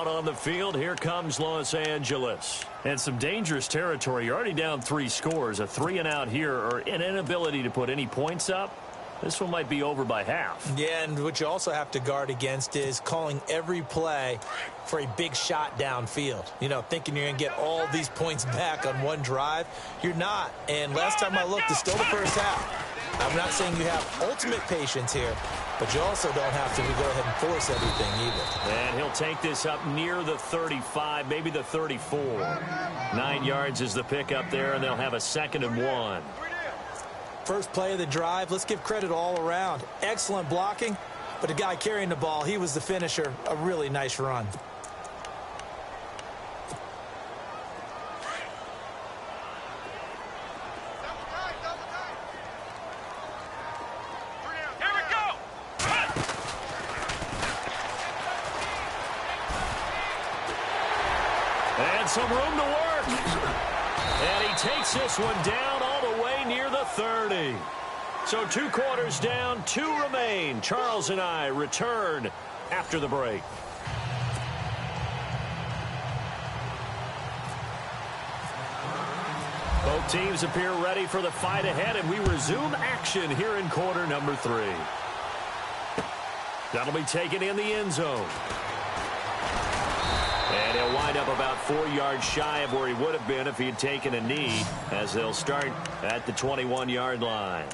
on the field. Here comes Los Angeles. And some dangerous territory. You're already down 3 scores. A 3-and-out here, or an inability to put any points up. This one might be over by half. Yeah, and what you also have to guard against is calling every play for a big shot downfield. You know, thinking you're going to get all these points back on one drive. You're not. And last time I looked, it's still the first half. I'm not saying you have ultimate patience here, but you also don't have to go ahead and force everything either. And he'll take this up near the 35, maybe the 34. 9 yards is the pickup there, and they'll have a 2nd and 1. First play of the drive, let's give credit all around. Excellent blocking, but the guy carrying the ball, he was the finisher. A really nice run. And some room to work. And he takes this one down all the way near the 30. So 2 quarters down, 2 remain. Charles and I return after the break. Both teams appear ready for the fight ahead, and we resume action here in quarter number 3. That'll be taken in the end zone. And he'll wind up about 4 yards shy of where he would have been if he had taken a knee, as they'll start at the 21-yard line.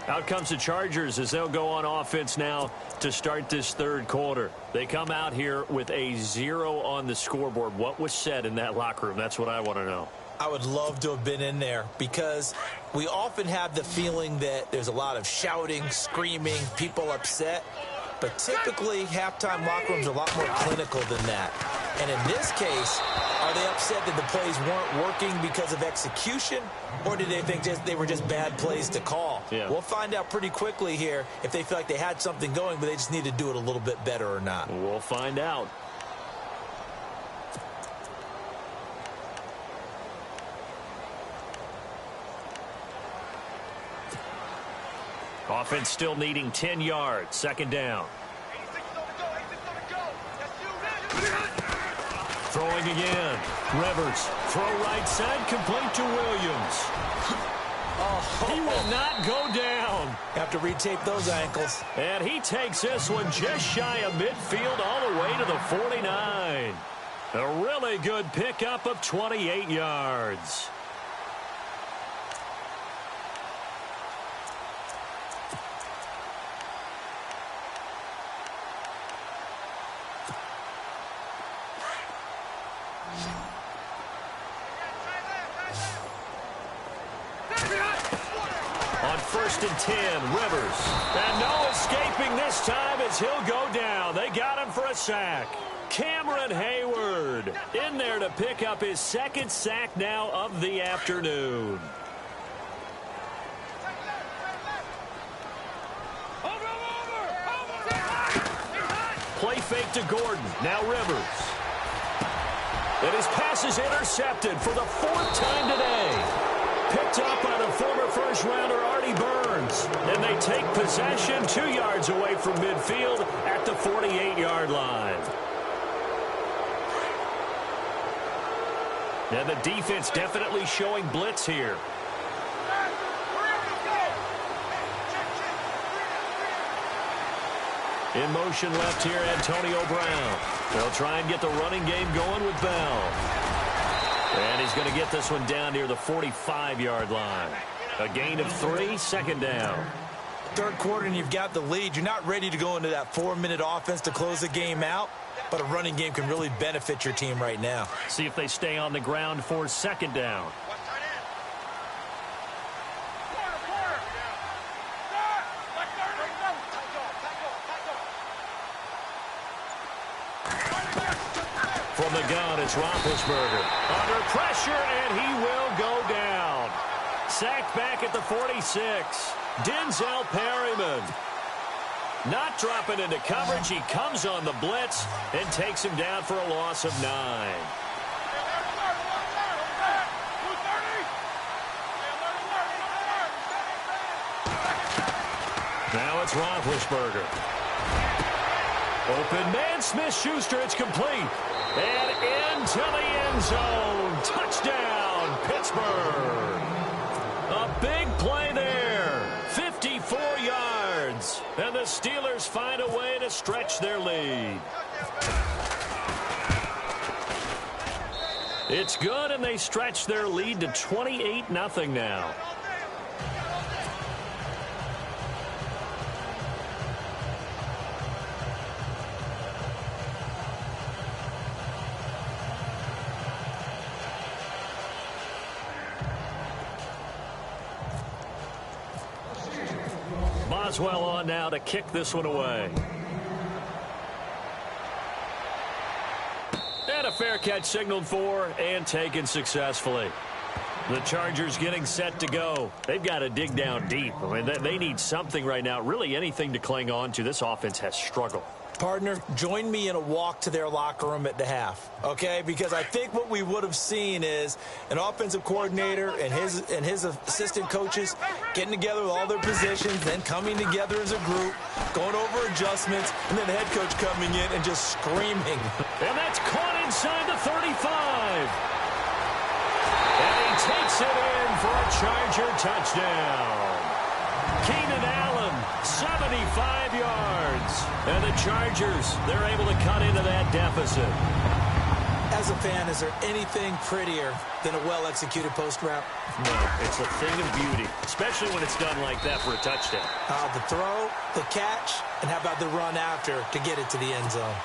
Out comes the Chargers as they'll go on offense now to start this 3rd quarter. They come out here with a 0 on the scoreboard. What was said in that locker room? That's what I want to know. I would love to have been in there because we often have the feeling that there's a lot of shouting, screaming, people upset. But typically, halftime locker rooms are a lot more clinical than that. And in this case, are they upset that the plays weren't working because of execution? Or did they think they were just bad plays to call? Yeah. We'll find out pretty quickly here if they feel like they had something going, but they just need to do it a little bit better or not. We'll find out. Offense still needing 10 yards. 2nd down. Throwing again. Rivers. Throw right side. Complete to Williams. He will not go down. Have to retape those ankles. And he takes this one just shy of midfield all the way to the 49. A really good pickup of 28 yards. On 1st and 10, Rivers. And no escaping this time as he'll go down. They got him for a sack. Cameron Hayward in there to pick up his 2nd sack now of the afternoon. Play fake to Gordon. Now Rivers. And his pass is intercepted for the 4th time today. Picked up by the former first-rounder Artie Burns. And they take possession 2 yards away from midfield at the 48-yard line. And the defense definitely showing blitz here. In motion left here, Antonio Brown. They'll try and get the running game going with Bell. And he's going to get this one down near the 45-yard line. A gain of 3, 2nd down. 3rd quarter and you've got the lead. You're not ready to go into that 4-minute offense to close the game out, but a running game can really benefit your team right now. See if they stay on the ground for 2nd down. From the gun, it's Roethlisberger. Under pressure, and he will go down. Sacked back at the 46. Denzel Perryman. Not dropping into coverage. He comes on the blitz and takes him down for a loss of 9. Now it's Roethlisberger. Open man, Smith-Schuster, it's complete. And into the end zone. Touchdown, Pittsburgh. A big play there. 54 yards. And the Steelers find a way to stretch their lead. It's good, and they stretch their lead to 28-0 now. Boswell on now to kick this one away. And a fair catch signaled for and taken successfully. The Chargers getting set to go. They've got to dig down deep. I mean, they need something right now, really anything to cling on to. This offense has struggled. Partner, join me in a walk to their locker room at the half, okay? Because I think what we would have seen is an offensive coordinator and his assistant coaches getting together with all their positions, then coming together as a group, going over adjustments, and then the head coach coming in and just screaming. And that's caught inside the 35. And he takes it in for a Charger touchdown. Keenan Allen, 75 yards. And the Chargers, they're able to cut into that deficit. As a fan, is there anything prettier than a well-executed post route? No, it's a thing of beauty, especially when it's done like that for a touchdown. The throw, the catch, and how about the run after to get it to the end zone?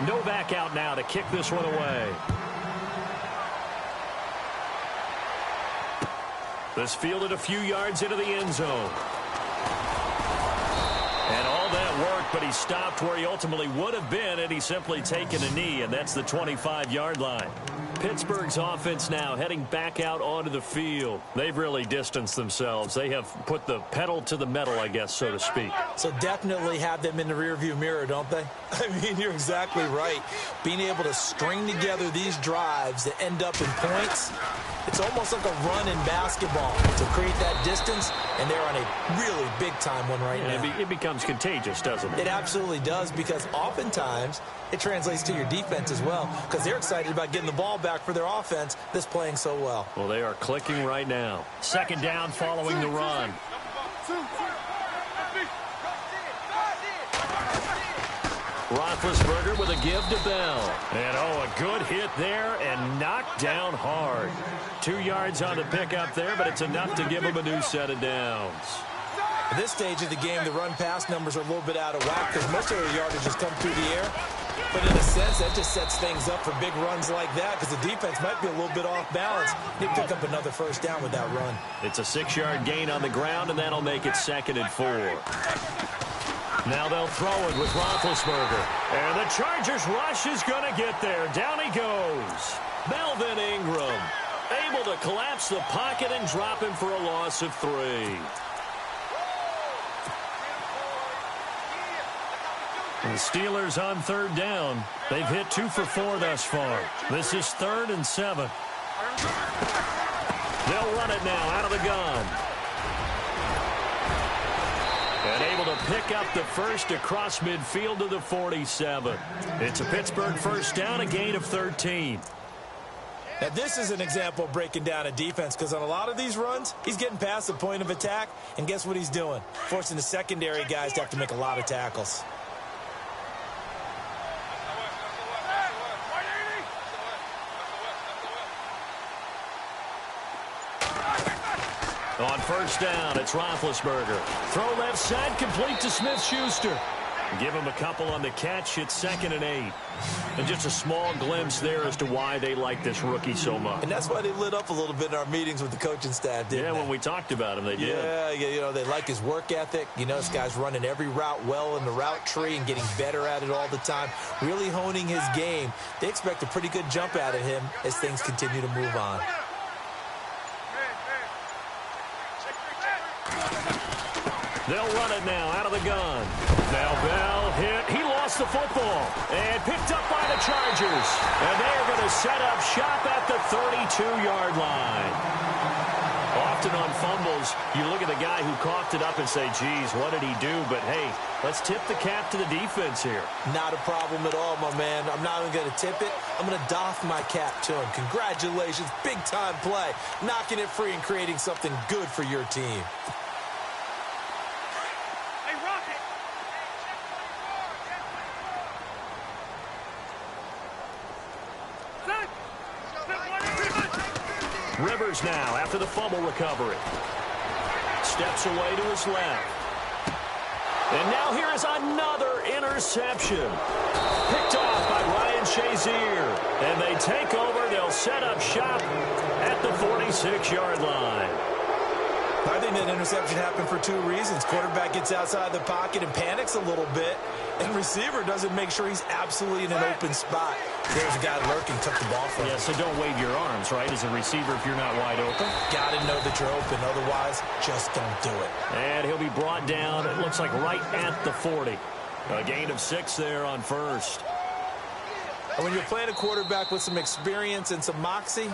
Novak out now to kick this one away. This fielded a few yards into the end zone. And all that worked, but he stopped where he ultimately would have been had he simply taken a knee, and that's the 25-yard line. Pittsburgh's offense now heading back out onto the field. They've really distanced themselves. They have put the pedal to the metal, I guess, so to speak. So definitely have them in the rearview mirror, don't they? I mean, you're exactly right. Being able to string together these drives that end up in points, it's almost like a run in basketball to create that distance, and they're on a really big-time one right now. It becomes contagious, doesn't it? It absolutely does, because oftentimes it translates to your defense as well, because they're excited about getting the ball back for their offense that's playing so well. Well, they are clicking right now. Second down following the run. Roethlisberger with a give to Bell. And, a good hit there and knocked down hard. 2 yards on the pickup there, but it's enough to give him a new set of downs. At this stage of the game, the run-pass numbers are a little bit out of whack because most of their yardage has come through the air. But in a sense, that just sets things up for big runs like that because the defense might be a little bit off balance. They pick up another first down with that run. It's a 6-yard gain on the ground, and that'll make it 2nd and 4. Now they'll throw it with Roethlisberger. And the Chargers rush is going to get there. Down he goes. Melvin Ingram able to collapse the pocket and drop him for a loss of 3. The Steelers on 3rd down. They've hit 2 for 4 thus far. This is 3rd and 7. They'll run it now out of the gun. And able to pick up the first across midfield to the 47. It's a Pittsburgh first down, a gain of 13. Now, this is an example of breaking down a defense because on a lot of these runs, he's getting past the point of attack, and guess what he's doing? Forcing the secondary guys to have to make a lot of tackles. On first down, it's Roethlisberger. Throw left side, complete to Smith-Schuster. Give him a couple on the catch. It's 2nd and 8. And just a small glimpse there as to why they like this rookie so much. And that's why they lit up a little bit in our meetings with the coaching staff, didn't they? When we talked about him, they did. Yeah, they like his work ethic. This guy's running every route well in the route tree and getting better at it all the time, really honing his game. They expect a pretty good jump out of him as things continue to move on. They'll run it now out of the gun. Now Bell hit. He lost the football and picked up by the Chargers. And they're going to set up shop at the 32-yard line. Off often on fumbles, you look at the guy who coughed it up and say, geez, what did he do? But, hey, let's tip the cap to the defense here. Not a problem at all, my man. I'm not even going to tip it. I'm going to doff my cap to him. Congratulations. Big-time play. Knocking it free and creating something good for your team. Rivers now after the fumble recovery. Steps away to his left. And now here is another interception. Picked off by Ryan Shazier. And they take over. They'll set up shop at the 46-yard line. I think that interception happened for two reasons. Quarterback gets outside the pocket and panics a little bit, and receiver doesn't make sure he's absolutely in an open spot. There's a guy lurking, took the ball from him. Yeah, so don't wave your arms, right, as a receiver if you're not wide open. Got to know that you're open. Otherwise, just don't do it. And he'll be brought down, it looks like right at the 40. A gain of 6 there on first. And when you're playing a quarterback with some experience and some moxie,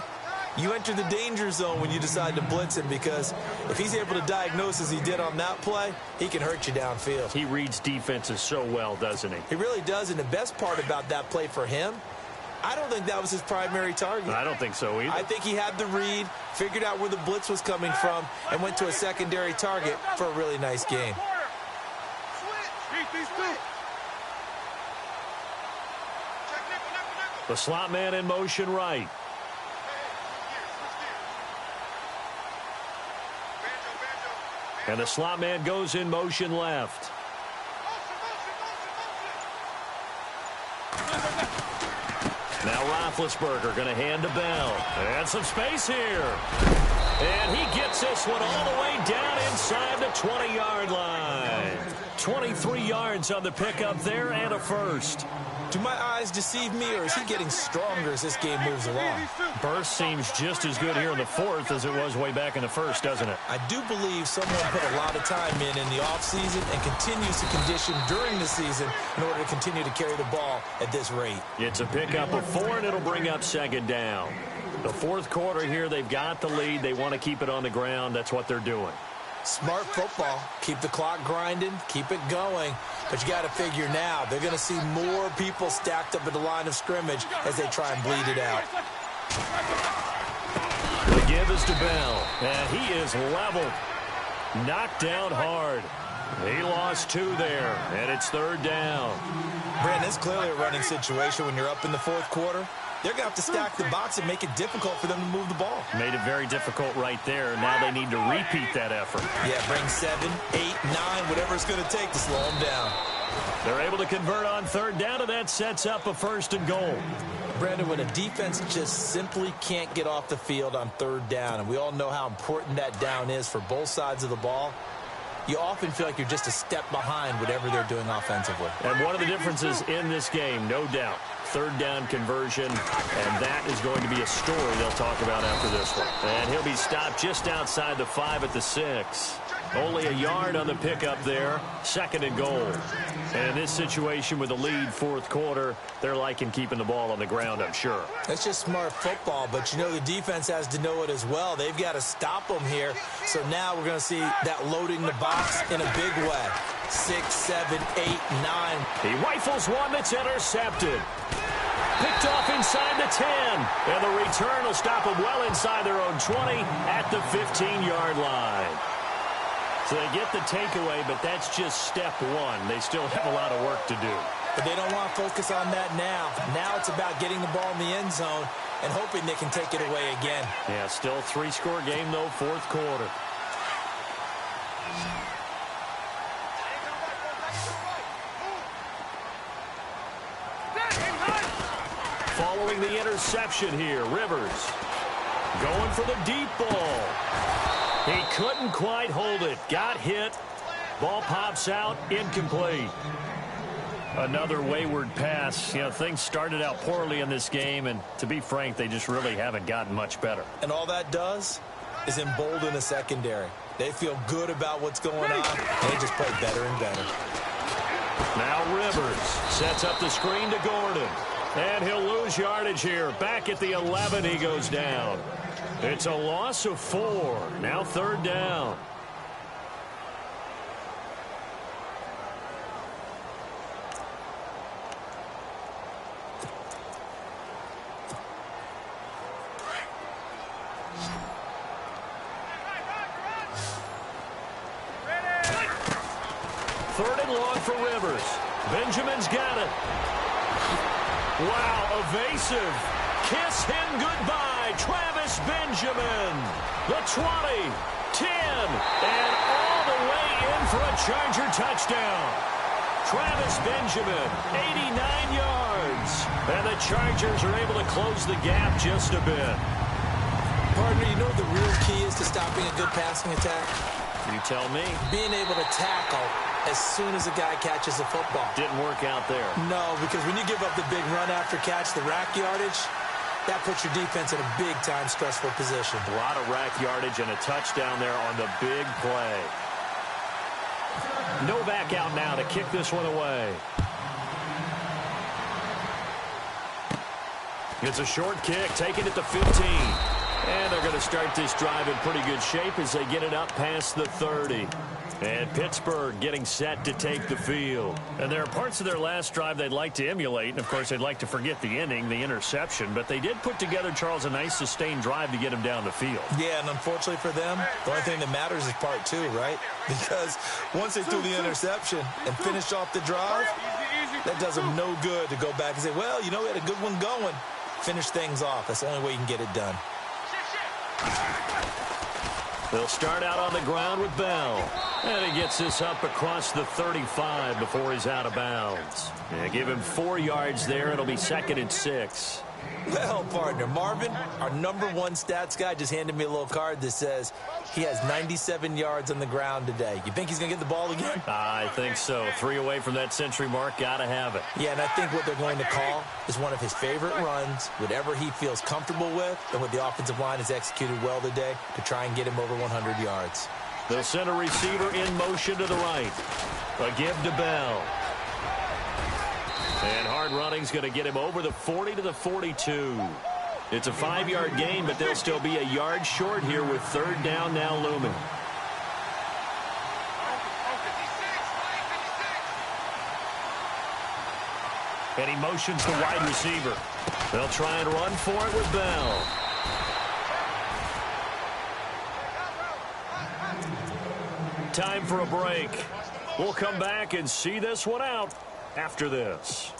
you enter the danger zone when you decide to blitz him, because if he's able to diagnose as he did on that play, he can hurt you downfield. He reads defenses so well, doesn't he? He really does, and the best part about that play for him, I don't think that was his primary target. I don't think so either. I think he had the read, figured out where the blitz was coming from, and went to a secondary target for a really nice gain. The slot man in motion right. And the slot man goes in motion left. Now Roethlisberger going to hand to Bell. And some space here. And he gets this one all the way down inside the 20-yard line. 23 yards on the pickup there and a first. Do my eyes deceive me, or is he getting stronger as this game moves along? Burst seems just as good here in the fourth as it was way back in the first, doesn't it? I do believe someone put a lot of time in the offseason and continues to condition during the season in order to continue to carry the ball at this rate. It's a pickup of 4, and it'll bring up second down. The fourth quarter here, they've got the lead. They want to keep it on the ground. That's what they're doing. Smart football. Keep the clock grinding. Keep it going. But you got to figure now, they're going to see more people stacked up at the line of scrimmage as they try and bleed it out. The give is to Bell, and he is leveled. Knocked down hard. He lost 2 there, and it's third down. Brandon, it's clearly a running situation when you're up in the fourth quarter. They're going to have to stack the box and make it difficult for them to move the ball. Made it very difficult right there. Now they need to repeat that effort. Yeah, bring 7, 8, 9, whatever it's going to take to slow them down. They're able to convert on third down, and that sets up a first and goal. Brandon, when a defense just simply can't get off the field on third down, and we all know how important that down is for both sides of the ball, you often feel like you're just a step behind whatever they're doing offensively. And one of the differences in this game, no doubt, third down conversion, and that is going to be a story they'll talk about after this one. And he'll be stopped just outside the 5 at the 6. Only a yard on the pickup there, second and goal. And in this situation with the lead fourth quarter, they're liking keeping the ball on the ground, I'm sure. That's just smart football, but you know the defense has to know it as well. They've got to stop them here. So now we're going to see that loading the box in a big way. 6, 7, 8, 9. He rifles one that's intercepted. Picked off inside the 10. And the return will stop them well inside their own 20 at the 15-yard line. So they get the takeaway, but that's just step 1. They still have a lot of work to do. But they don't want to focus on that now. Now it's about getting the ball in the end zone and hoping they can take it away again. Yeah, still 3-score game, though, fourth quarter. Following the interception here, Rivers going for the deep ball. He couldn't quite hold it. Got hit. Ball pops out. Incomplete. Another wayward pass. You know, things started out poorly in this game, and to be frank, they just really haven't gotten much better. And all that does is embolden the secondary. They feel good about what's going on, and they just play better and better. Now Rivers sets up the screen to Gordon. And he'll lose yardage here. Back at the 11, he goes down. It's a loss of 4. Now 3rd down. Third and long for Rivers. Benjamin's got it. Wow, evasive. Kiss him goodbye, Travis Benjamin. The 20, 10, and all the way in for a Charger touchdown. Travis Benjamin, 89 yards. And the Chargers are able to close the gap just a bit. Partner, you know what the real key is to stopping a good passing attack? You tell me. Being able to tackle as soon as a guy catches the football. Didn't work out there. No, because when you give up the big run after catch, the rack yardage, that puts your defense in a big-time stressful position. A lot of rack yardage and a touchdown there on the big play. Novak out now to kick this one away. It's a short kick, taking it to 15. And they're going to start this drive in pretty good shape as they get it up past the 30. And Pittsburgh getting set to take the field. And there are parts of their last drive they'd like to emulate. And, of course, they'd like to forget the inning, the interception. But they did put together, Charles, a nice sustained drive to get him down the field. Yeah, and unfortunately for them, the only thing that matters is part 2, right? Because once they threw the interception and finished off the drive, that does them no good to go back and say, well, you know, we had a good one going. Finish things off. That's the only way you can get it done. They'll start out on the ground with Bell. And he gets this up across the 35 before he's out of bounds. Yeah, give him 4 yards there. It'll be 2nd and 6. Well, partner, Marvin, our #1 stats guy, just handed me a little card that says he has 97 yards on the ground today. You think he's going to get the ball again? I think so. 3 away from that century mark. Got to have it. Yeah, and I think what they're going to call is one of his favorite runs, whatever he feels comfortable with, and what the offensive line has executed well today to try and get him over 100 yards. They'll send a receiver in motion to the right. A give to Bell. And hard running's going to get him over the 40 to the 42. It's a 5-yard gain, but they'll still be a yard short here with 3rd down now looming. And he motions the wide receiver. They'll try and run for it with Bell. Time for a break. We'll come back and see this one out after this.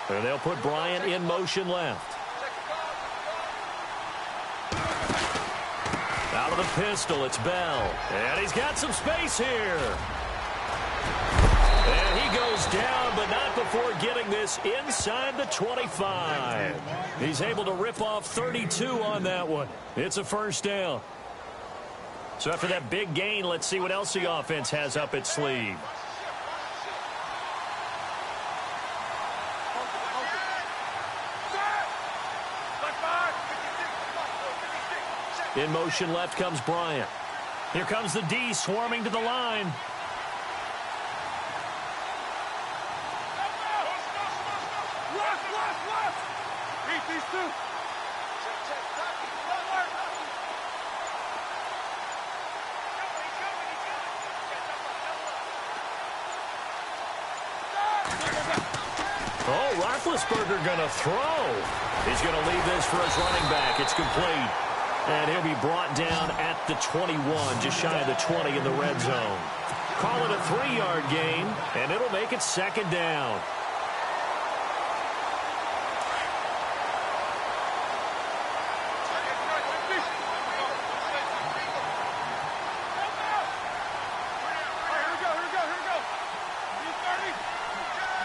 And they'll put Bryant in motion left. Out of the pistol, it's Bell. And he's got some space here. And he goes down, but not before getting this inside the 25. He's able to rip off 32 on that one. It's a 1st down. So after that big gain, let's see what else the offense has up its sleeve. In motion left comes Bryant. Here comes the D swarming to the line. Oh, Roethlisberger going to throw. He's going to leave this for his running back. It's complete. And he'll be brought down at the 21, just shy of the 20 in the red zone. Call it a 3-yard gain, and it'll make it 2nd down.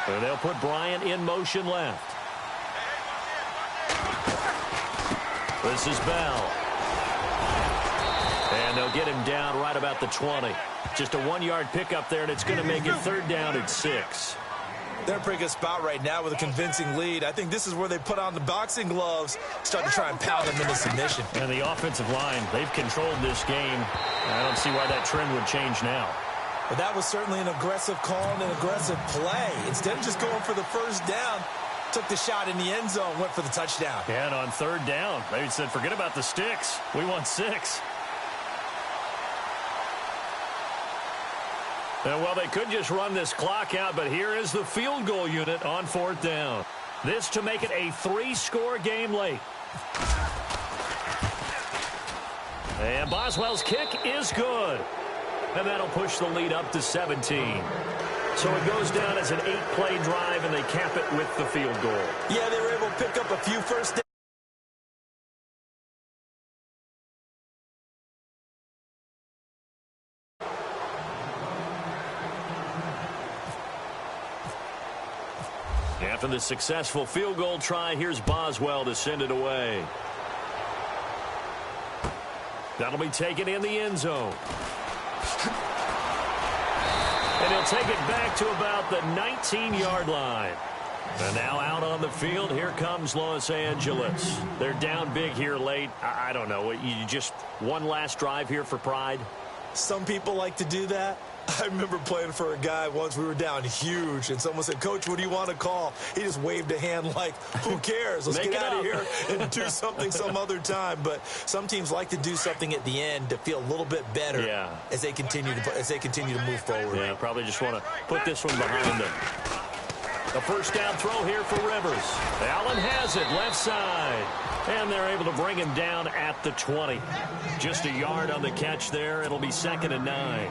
And they'll put Bryant in motion left. This is Bell. And they'll get him down right about the 20. Just a 1-yard pickup there, and it's going to make it 3rd down at 6. They're in a pretty good spot right now with a convincing lead. I think this is where they put on the boxing gloves, start to try and pound them into submission. And the offensive line, they've controlled this game. I don't see why that trend would change now. But that was certainly an aggressive call and an aggressive play. Instead of just going for the first down, took the shot in the end zone, went for the touchdown. Yeah, and on third down, they said, forget about the sticks. We want 6. Well, they could just run this clock out, but here is the field goal unit on fourth down. This to make it a 3-score game late. And Boswell's kick is good. And that'll push the lead up to 17. So it goes down as an 8-play drive, and they cap it with the field goal. Yeah, they were able to pick up a few first downs. After the successful field goal try, here's Boswell to send it away. That'll be taken in the end zone. And he'll take it back to about the 19-yard line. And now out on the field, here comes Los Angeles. They're down big here late. I don't know. You just one last drive here for pride? Some people like to do that. I remember playing for a guy once. We were down huge, and someone said, Coach, what do you want to call? He just waved a hand like, who cares? Let's get out of here and do something some other time. But some teams like to do something at the end to feel a little bit better as they continue to move forward. Yeah, probably just want to put this one behind them. The first down throw here for Rivers. Allen has it left side. And they're able to bring him down at the 20. Just a yard on the catch there. It'll be 2nd and 9.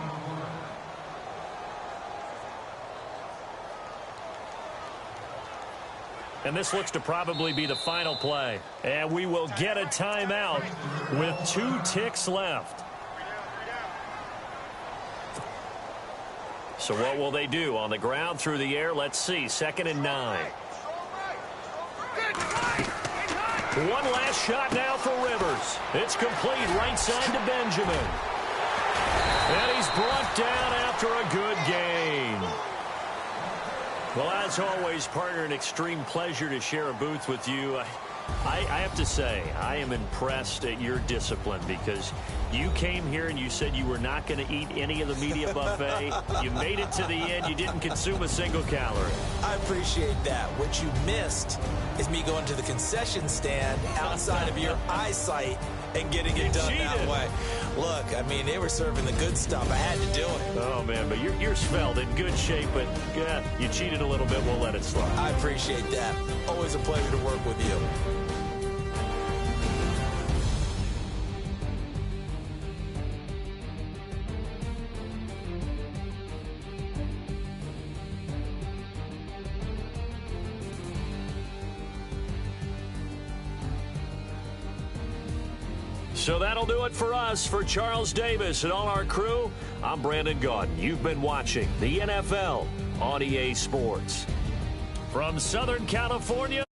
And this looks to probably be the final play. And we will get a timeout with 2 ticks left. So what will they do? On the ground, through the air, let's see. 2nd and 9. One last shot now for Rivers. It's complete right side to Benjamin. And he's brought down after a good gain. Well, as always, partner, an extreme pleasure to share a booth with you. I have to say, I am impressed at your discipline because you came here and you said you were not going to eat any of the media buffet. You made it to the end. You didn't consume a single calorie. I appreciate that. What you missed is me going to the concession stand outside of your eyesight and getting it done that way. Look, I mean, they were serving the good stuff. I had to do it. Oh, man, but you're svelte, in good shape, but yeah, you cheated a little bit. We'll let it slide. I appreciate that. Always a pleasure to work with you. So that'll do it for us. For Charles Davis and all our crew, I'm Brandon Gaudin. You've been watching the NFL on EA Sports. From Southern California.